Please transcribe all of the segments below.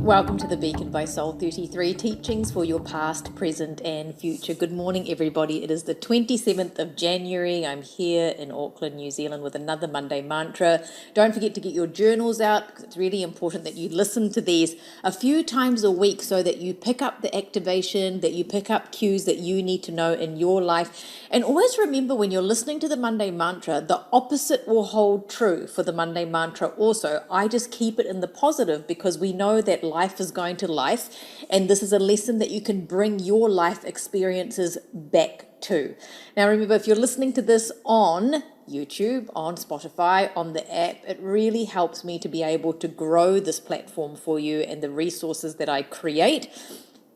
Welcome to the Beacon by Soul 33, teachings for your past, present and future. Good morning, everybody. It is the 27th of January. I'm here in Auckland, New Zealand with another Monday mantra. Don't forget to get your journals out because it's really important that you listen to these a few times a week so that you pick up the activation, that you pick up cues that you need to know in your life. And always remember, when you're listening to the Monday mantra, the opposite will hold true for the Monday mantra also. I just keep it in the positive because we know that life is going to life, and this is a lesson that you can bring your life experiences back to. Now remember, if you're listening to this on YouTube, on Spotify, on the app, it really helps me to be able to grow this platform for you and the resources that I create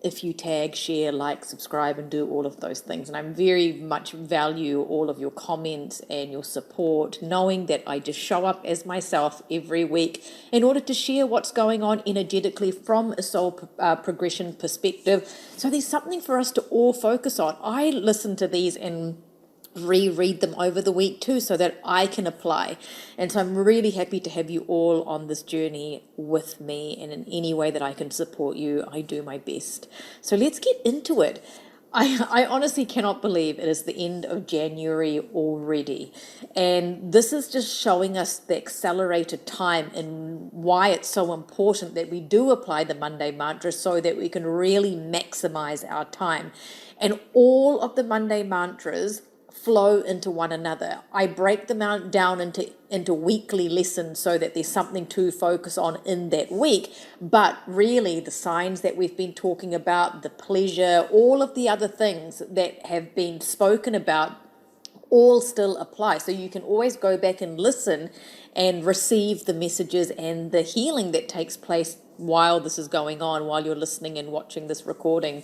if you tag, share, like, subscribe, and do all of those things. And I very much value all of your comments and your support, knowing that I just show up as myself every week in order to share what's going on energetically from a soul progression perspective. So there's something for us to all focus on. I listen to these and reread them over the week too so that I can apply. And so I'm really happy to have you all on this journey with me, and in any way that I can support you, I do my best. So let's get into it. I honestly cannot believe it is the end of January already. And this is just showing us the accelerated time and why it's so important that we do apply the Monday mantra so that we can really maximize our time. And all of the Monday mantras flow into one another. I break them down into weekly lessons so that there's something to focus on in that week. But really, the signs that we've been talking about, the pleasure, all of the other things that have been spoken about, all still apply. So you can always go back and listen and receive the messages and the healing that takes place while this is going on, while you're listening and watching this recording.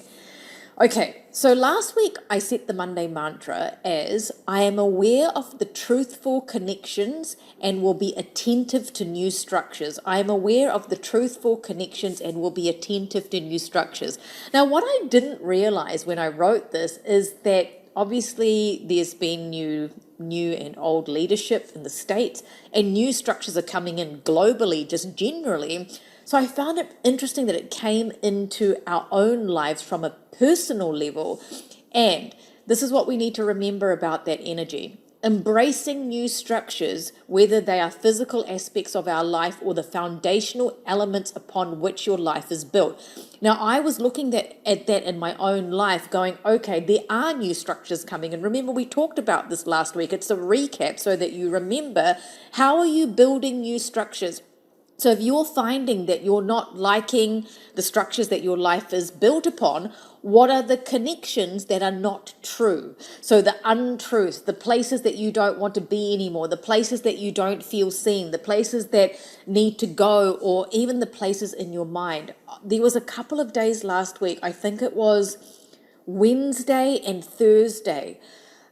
Okay, so last week I set the Monday mantra as I am aware of the truthful connections and will be attentive to new structures. I am aware of the truthful connections and will be attentive to new structures. Now, what I didn't realize when I wrote this is that obviously there's been new and old leadership in the States, and new structures are coming in globally, just generally. So I found it interesting that it came into our own lives from a personal level. And this is what we need to remember about that energy. Embracing new structures, whether they are physical aspects of our life or the foundational elements upon which your life is built. Now, I was looking at that in my own life going, okay, there are new structures coming. And remember, we talked about this last week. It's a recap so that you remember, how are you building new structures? So if you're finding that you're not liking the structures that your life is built upon, what are the connections that are not true? So the untruths, the places that you don't want to be anymore, the places that you don't feel seen, the places that need to go, or even the places in your mind. There was a couple of days last week, I think it was Wednesday and Thursday,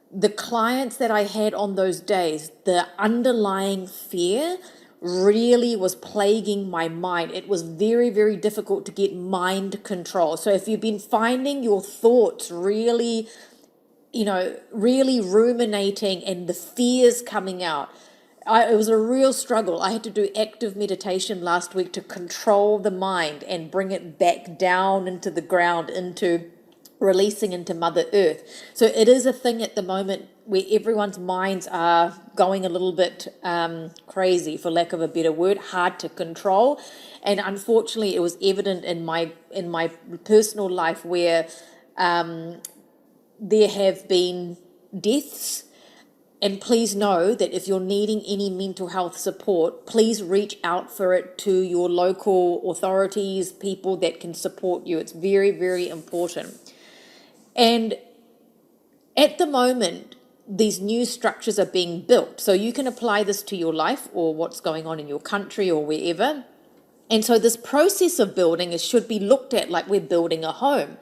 the clients that I had on those days, the underlying fear really was plaguing my mind. It was very, very difficult to get mind control. So if you've been finding your thoughts really, really ruminating and the fears coming out, it was a real struggle. I had to do active meditation last week to control the mind and bring it back down into the ground, into releasing into Mother Earth. So it is a thing at the moment where everyone's minds are going a little bit crazy, for lack of a better word, hard to control. And unfortunately, it was evident in my personal life where there have been deaths. And please know that if you're needing any mental health support, please reach out for it to your local authorities, people that can support you. It's very, very important. And at the moment, these new structures are being built. So you can apply this to your life or what's going on in your country or wherever. And so this process of building should be looked at like we're building a home.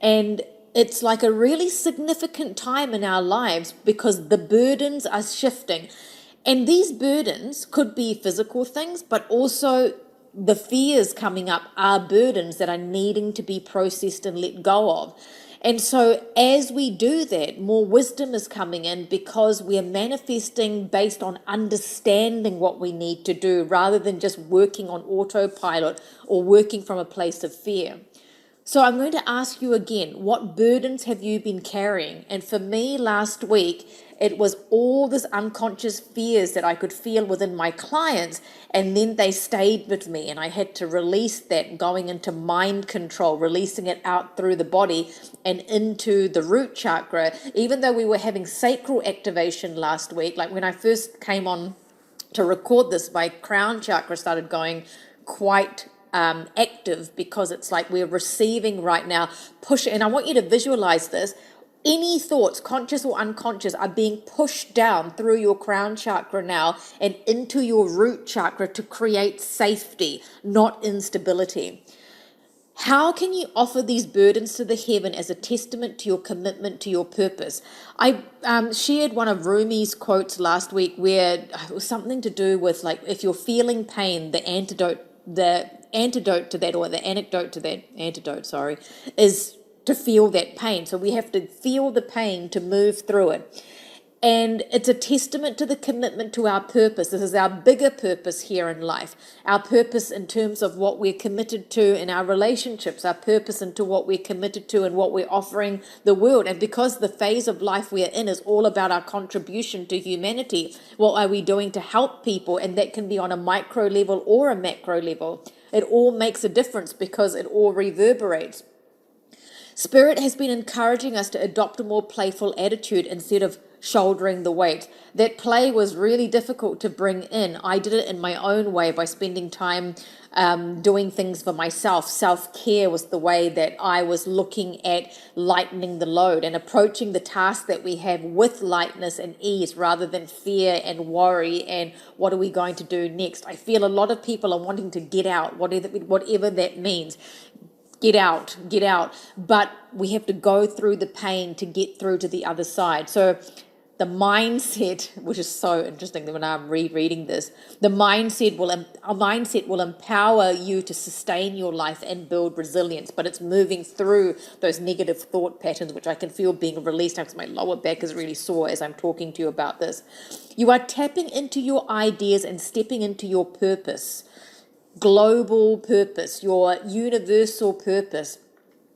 And it's like a really significant time in our lives because the burdens are shifting. And these burdens could be physical things, but also the fears coming up are burdens that are needing to be processed and let go of. And so as we do that, more wisdom is coming in because we are manifesting based on understanding what we need to do rather than just working on autopilot or working from a place of fear. So I'm going to ask you again, what burdens have you been carrying? And for me last week, it was all this unconscious fears that I could feel within my clients, and then they stayed with me, and I had to release that, going into mind control, releasing it out through the body and into the root chakra. Even though we were having sacral activation last week, like when I first came on to record this, my crown chakra started going quite active, because it's like we're receiving right now, push. And I want you to visualize this. Any thoughts, conscious or unconscious, are being pushed down through your crown chakra now and into your root chakra to create safety, not instability. How can you offer these burdens to the heaven as a testament to your commitment to your purpose? I shared one of Rumi's quotes last week where it was something to do with, like, if you're feeling pain, the antidote to that, or the antidote to that, is to feel that pain. So we have to feel the pain to move through it. And it's a testament to the commitment to our purpose. This is our bigger purpose here in life. Our purpose in terms of what we're committed to in our relationships, our purpose into what we're committed to and what we're offering the world. And because the phase of life we're in is all about our contribution to humanity, what are we doing to help people? And that can be on a micro level or a macro level. It all makes a difference because it all reverberates. Spirit has been encouraging us to adopt a more playful attitude instead of shouldering the weight. That play was really difficult to bring in. I did it in my own way by spending time doing things for myself. Self-care was the way that I was looking at lightening the load and approaching the task that we have with lightness and ease rather than fear and worry and what are we going to do next. I feel a lot of people are wanting to get out, whatever that means. Get out. But we have to go through the pain to get through to the other side. So the mindset, which is so interesting that when I'm rereading this, a mindset will empower you to sustain your life and build resilience, but it's moving through those negative thought patterns, which I can feel being released because my lower back is really sore as I'm talking to you about this. You are tapping into your ideas and stepping into your purpose. Global purpose, your universal purpose.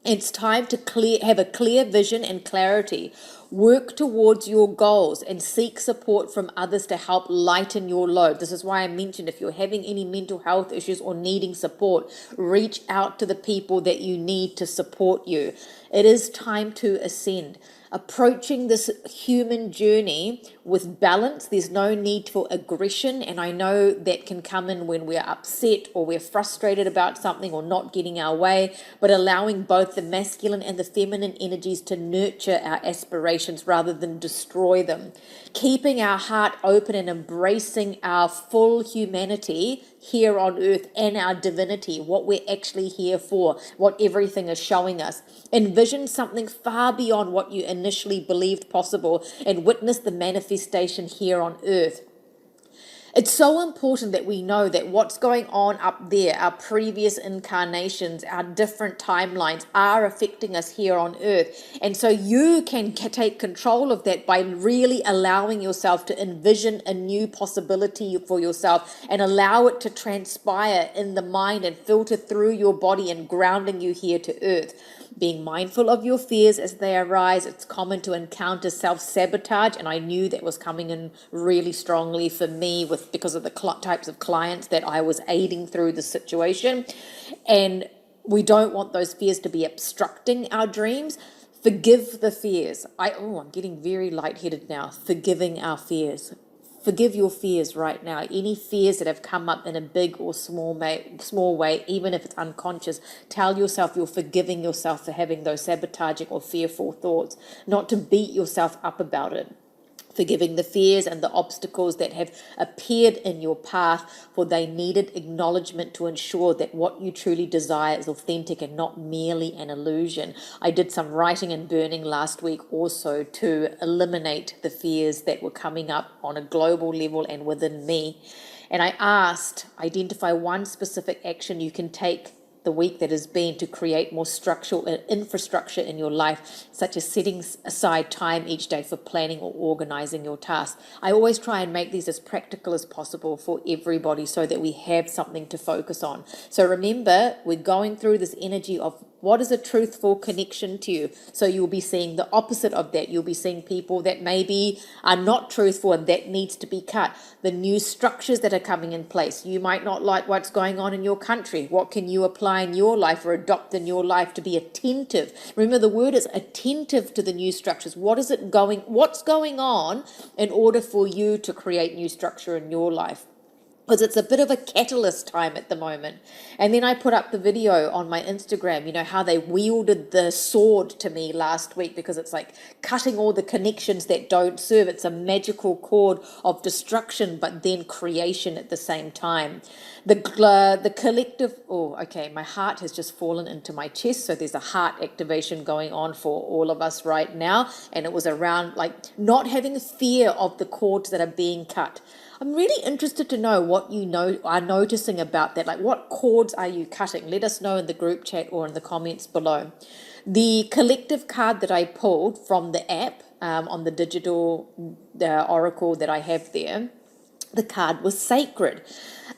It's time to have a clear vision and clarity. Work towards your goals and seek support from others to help lighten your load. This is why I mentioned if you're having any mental health issues or needing support, reach out to the people that you need to support you. It is time to ascend. Approaching this human journey with balance. There's no need for aggression, and I know that can come in when we're upset or we're frustrated about something or not getting our way, but allowing both the masculine and the feminine energies to nurture our aspirations rather than destroy them. Keeping our heart open and embracing our full humanity here on earth and our divinity, what we're actually here for, what everything is showing us. Envision something far beyond what you initially believed possible and witness the manifestation here on earth. It's so important that we know that what's going on up there, our previous incarnations, our different timelines are affecting us here on earth. And so you can take control of that by really allowing yourself to envision a new possibility for yourself and allow it to transpire in the mind and filter through your body and grounding you here to earth. Being mindful of your fears as they arise. It's common to encounter self-sabotage, and I knew that was coming in really strongly for me because of the types of clients that I was aiding through the situation. And we don't want those fears to be obstructing our dreams. Forgive the fears. I'm getting very lightheaded now. Forgiving our fears. Forgive your fears right now. Any fears that have come up in a big or small way, even if it's unconscious, tell yourself you're forgiving yourself for having those sabotaging or fearful thoughts, not to beat yourself up about it. Forgiving the fears and the obstacles that have appeared in your path, for they needed acknowledgement to ensure that what you truly desire is authentic and not merely an illusion. I did some writing and burning last week also to eliminate the fears that were coming up on a global level and within me. And I asked, identify one specific action you can take the week that has been to create more structural infrastructure in your life, such as setting aside time each day for planning or organizing your tasks. I always try and make these as practical as possible for everybody so that we have something to focus on. So remember, we're going through this energy of what is a truthful connection to you? So you'll be seeing the opposite of that. You'll be seeing people that maybe are not truthful and that needs to be cut. The new structures that are coming in place. You might not like what's going on in your country. What can you apply in your life or adopt in your life to be attentive? Remember, the word is attentive to the new structures. What's going on in order for you to create new structure in your life? Because it's a bit of a catalyst time at the moment. And then I put up the video on my Instagram, how they wielded the sword to me last week, because it's like cutting all the connections that don't serve. It's a magical cord of destruction, but then creation at the same time. The collective, my heart has just fallen into my chest. So there's a heart activation going on for all of us right now. And it was around not having fear of the cords that are being cut. I'm really interested to know what are noticing about that. What cords are you cutting? Let us know in the group chat or in the comments below. The collective card that I pulled from the app on the digital oracle that I have there, the card was sacred.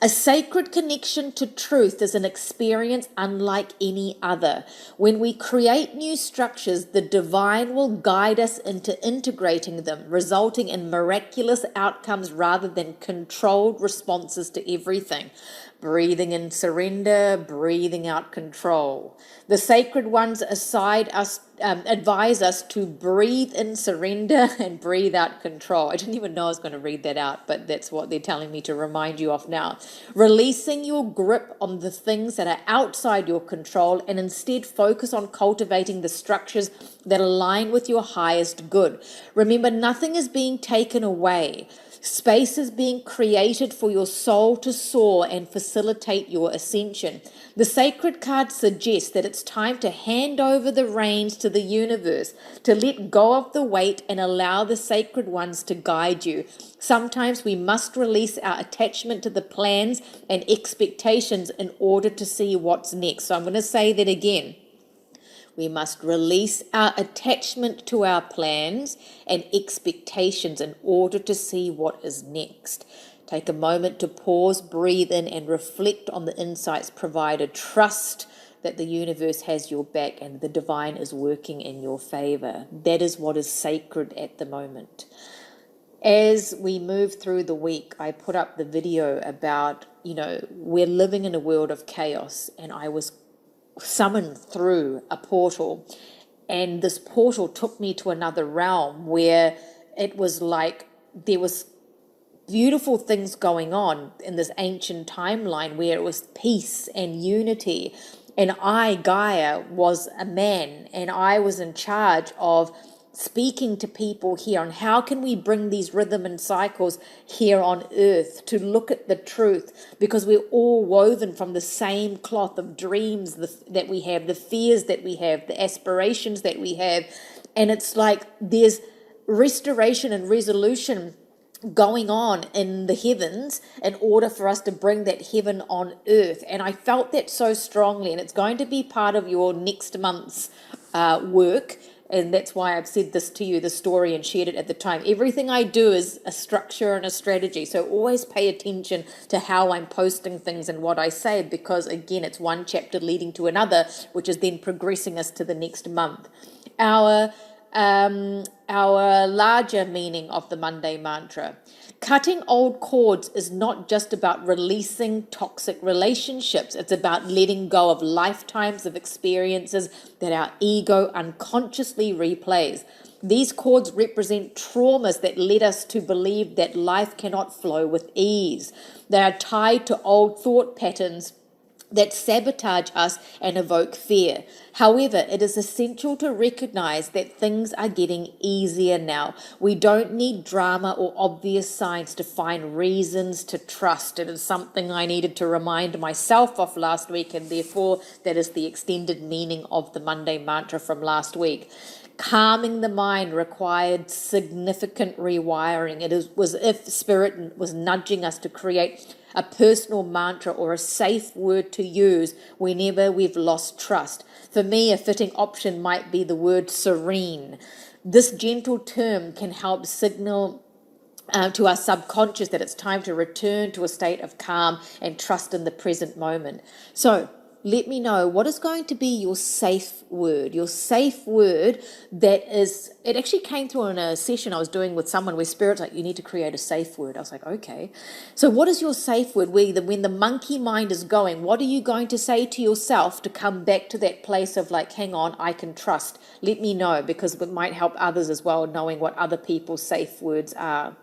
A sacred connection to truth is an experience unlike any other. When we create new structures, the divine will guide us into integrating them, resulting in miraculous outcomes rather than controlled responses to everything. Breathing in surrender, breathing out control. The sacred ones advise us to breathe in surrender and breathe out control. I didn't even know I was going to read that out, but that's what they're telling me to remind you of now. Releasing your grip on the things that are outside your control and instead focus on cultivating the structures that align with your highest good. Remember, nothing is being taken away. Space is being created for your soul to soar and facilitate your ascension. The sacred card suggests that it's time to hand over the reins to the universe, to let go of the weight and allow the sacred ones to guide you. Sometimes we must release our attachment to the plans and expectations in order to see what's next. So I'm going to say that again. We must release our attachment to our plans and expectations in order to see what is next. Take a moment to pause, breathe in, and reflect on the insights provided. Trust that the universe has your back and the divine is working in your favor. That is what is sacred at the moment. As we move through the week, I put up the video about, we're living in a world of chaos, and I was summoned through a portal, and this portal took me to another realm where it was like there was beautiful things going on in this ancient timeline where it was peace and unity, and I, Gaia, was a man, and I was in charge of speaking to people here on how can we bring these rhythm and cycles here on earth to look at the truth, because we're all woven from the same cloth of dreams that we have, the fears that we have, the aspirations that we have. And it's like there's restoration and resolution going on in the heavens in order for us to bring that heaven on earth. And I felt that so strongly, and it's going to be part of your next month's work. And that's why I've said this to you, the story, and shared it at the time. Everything I do is a structure and a strategy. So always pay attention to how I'm posting things and what I say, because again, it's one chapter leading to another, which is then progressing us to the next month. Our larger meaning of the Monday mantra. Cutting old cords is not just about releasing toxic relationships. It's about letting go of lifetimes of experiences that our ego unconsciously replays. These cords represent traumas that led us to believe that life cannot flow with ease. They are tied to old thought patterns that sabotage us and evoke fear. However, it is essential to recognize that things are getting easier now. We don't need drama or obvious signs to find reasons to trust. It is something I needed to remind myself of last week, and therefore that is the extended meaning of the Monday mantra from last week. Calming the mind required significant rewiring. Was if Spirit was nudging us to create a personal mantra or a safe word to use whenever we've lost trust. For me, a fitting option might be the word serene. This gentle term can help signal to our subconscious that it's time to return to a state of calm and trust in the present moment. So let me know, what is going to be your safe word? Your safe word it actually came through in a session I was doing with someone where Spirit's like, you need to create a safe word. I was like, okay. So what is your safe word? When the monkey mind is going, what are you going to say to yourself to come back to that place of like, hang on, I can trust? Let me know, because it might help others as well, knowing what other people's safe words are.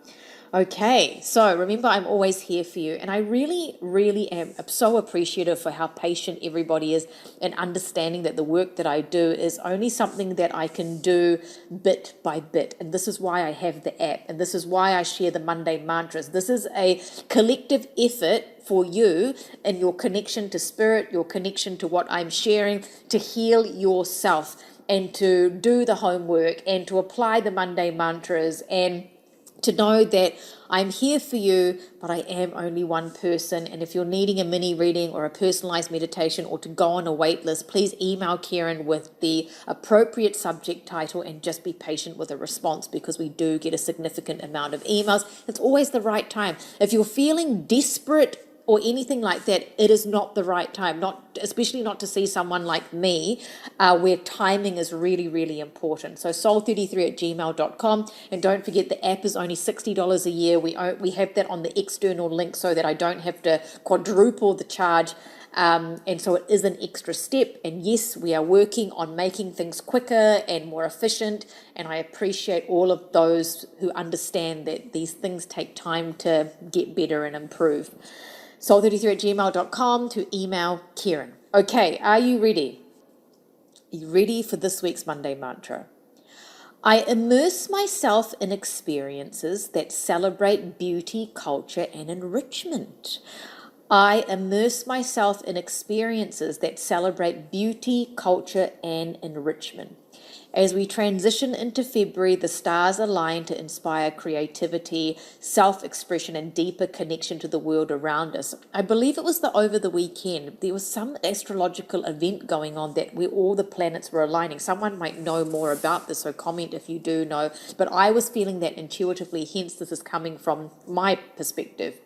Okay, so remember, I'm always here for you, and I really, really am so appreciative for how patient everybody is and understanding that the work that I do is only something that I can do bit by bit, and this is why I have the app, and this is why I share the Monday mantras. This is a collective effort for you and your connection to Spirit, your connection to what I'm sharing, to heal yourself and to do the homework and to apply the Monday mantras and to know that I'm here for you, but I am only one person. And if you're needing a mini reading or a personalized meditation or to go on a wait list, please email Karen with the appropriate subject title and just be patient with a response, because we do get a significant amount of emails. It's always the right time. If you're feeling desperate or anything like that, it is not the right time, especially not to see someone like me, where timing is really, really important. So soul33@gmail.com, and don't forget the app is only $60 a year. We have that on the external link so that I don't have to quadruple the charge. And so it is an extra step. And yes, we are working on making things quicker and more efficient. And I appreciate all of those who understand that these things take time to get better and improve. soul33@gmail.com to email Kieran. Okay, are you ready? Are you ready for this week's Monday mantra? I immerse myself in experiences that celebrate beauty, culture, and enrichment. I immerse myself in experiences that celebrate beauty, culture, and enrichment. As we transition into February, the stars align to inspire creativity, self-expression, and deeper connection to the world around us. I believe it was over the weekend, there was some astrological event going on where all the planets were aligning. Someone might know more about this, so comment if you do know. But I was feeling that intuitively, hence this is coming from my perspective.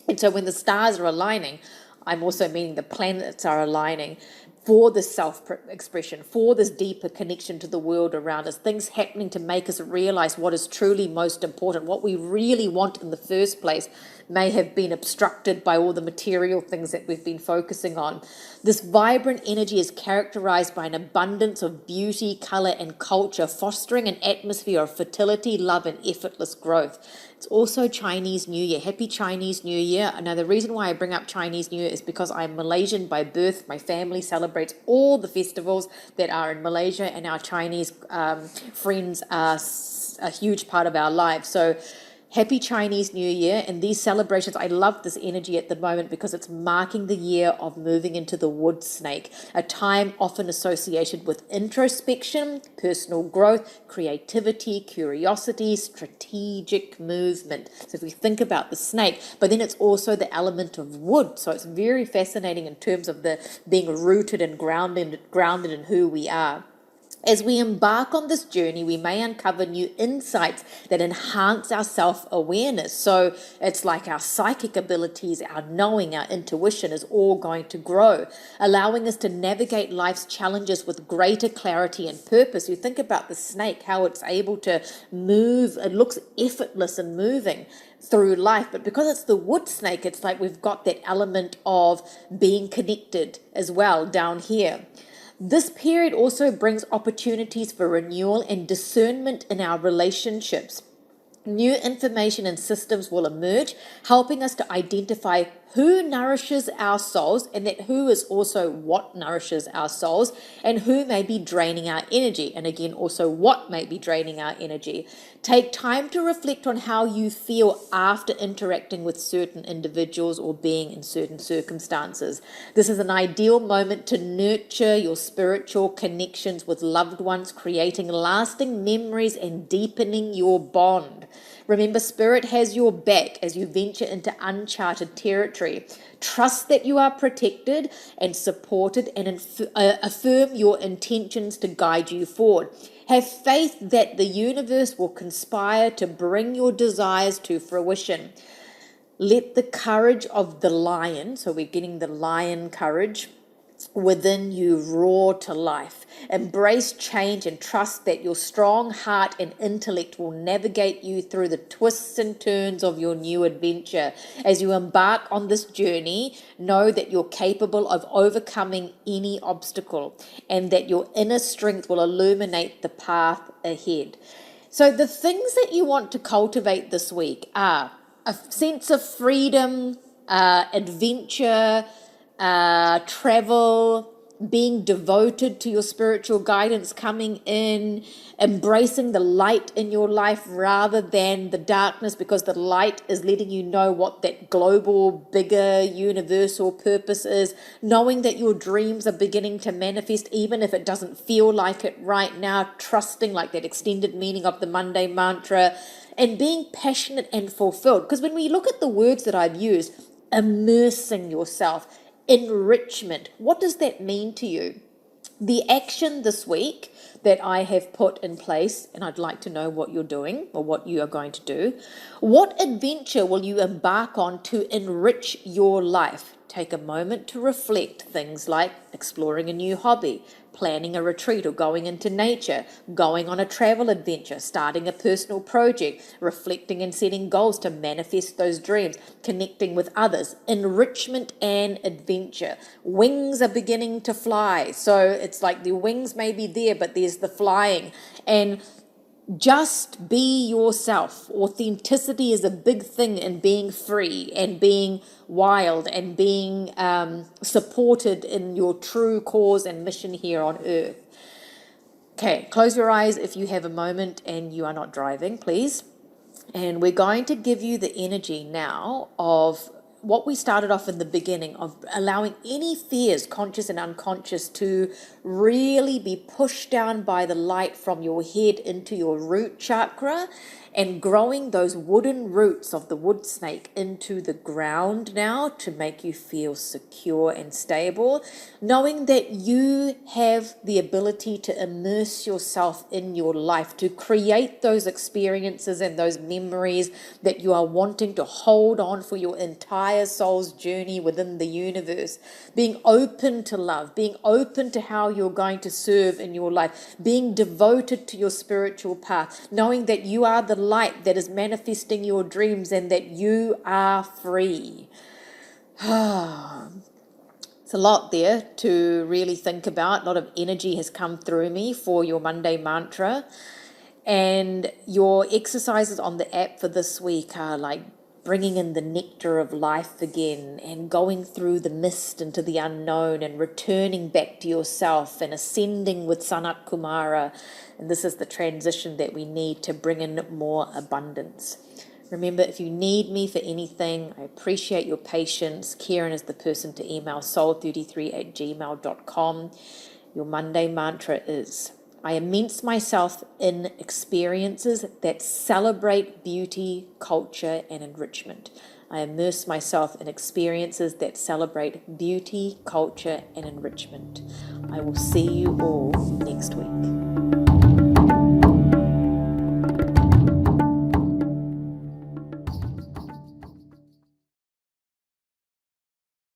And so when the stars are aligning, I'm also meaning the planets are aligning for this self-expression, for this deeper connection to the world around us, things happening to make us realize what is truly most important, what we really want in the first place may have been obstructed by all the material things that we've been focusing on. This vibrant energy is characterized by an abundance of beauty, color, and culture, fostering an atmosphere of fertility, love, and effortless growth. It's also Chinese New Year. Happy Chinese New Year. Now, the reason why I bring up Chinese New Year is because I'm Malaysian by birth. My family celebrates all the festivals that are in Malaysia, and our Chinese friends are a huge part of our lives. So happy Chinese New Year. And these celebrations, I love this energy at the moment because it's marking the year of moving into the wood snake, a time often associated with introspection, personal growth, creativity, curiosity, strategic movement. So if we think about the snake, but then it's also the element of wood. So it's very fascinating in terms of the being rooted and grounded in who we are. As we embark on this journey, we may uncover new insights that enhance our self-awareness. So it's like our psychic abilities, our knowing, our intuition is all going to grow, allowing us to navigate life's challenges with greater clarity and purpose. You think about the snake, how it's able to move. It looks effortless and moving through life, but because it's the wood snake, it's like we've got that element of being connected as well down here. This period also brings opportunities for renewal and discernment in our relationships. New information and systems will emerge, helping us to identify who nourishes our souls, and that who is also what nourishes our souls, and who may be draining our energy, and again also what may be draining our energy. Take time to reflect on how you feel after interacting with certain individuals or being in certain circumstances. This is an ideal moment to nurture your spiritual connections with loved ones, creating lasting memories and deepening your bond. Remember, Spirit has your back as you venture into uncharted territory. Trust that you are protected and supported, and affirm your intentions to guide you forward. Have faith that the universe will conspire to bring your desires to fruition. Let the courage of the lion, so we're getting the lion courage, within you roar to life. Embrace change and trust that your strong heart and intellect will navigate you through the twists and turns of your new adventure. As you embark on this journey, know that you're capable of overcoming any obstacle, and that your inner strength will illuminate the path ahead. So the things that you want to cultivate this week are a sense of freedom, adventure, travel, being devoted to your spiritual guidance coming in, embracing the light in your life rather than the darkness, because the light is letting you know what that global, bigger, universal purpose is, knowing that your dreams are beginning to manifest even if it doesn't feel like it right now, trusting, like that extended meaning of the Monday mantra, and being passionate and fulfilled. Because when we look at the words that I've used, immersing yourself, enrichment, what does that mean to you? The action this week that I have put in place, and I'd like to know what you're doing or what you are going to do. What adventure will you embark on to enrich your life? Take a moment to reflect. Things like exploring a new hobby, planning a retreat or going into nature, going on a travel adventure, starting a personal project, reflecting and setting goals to manifest those dreams, connecting with others, enrichment and adventure. Wings are beginning to fly. So it's like the wings may be there, but there's the flying. And just be yourself. Authenticity is a big thing in being free and being wild and being supported in your true cause and mission here on earth. Okay, close your eyes if you have a moment and you are not driving, please. And we're going to give you the energy now of what we started off in the beginning, of allowing any fears, conscious and unconscious, to really be pushed down by the light from your head into your root chakra, and growing those wooden roots of the wood snake into the ground now to make you feel secure and stable, knowing that you have the ability to immerse yourself in your life, to create those experiences and those memories that you are wanting to hold on for your entire soul's journey within the universe. Being open to love, being open to how you're going to serve in your life, being devoted to your spiritual path, knowing that you are the light that is manifesting your dreams and that you are free. It's a lot there to really think about. A lot of energy has come through me for your Monday mantra. And your exercises on the app for this week are like bringing in the nectar of life again, and going through the mist into the unknown, and returning back to yourself, and ascending with Sanat Kumara. And this is the transition that we need to bring in more abundance. Remember, if you need me for anything, I appreciate your patience. Kieran is the person to email, soul33@gmail.com. Your Monday mantra is: I immerse myself in experiences that celebrate beauty, culture, and enrichment. I immerse myself in experiences that celebrate beauty, culture, and enrichment. I will see you all next week.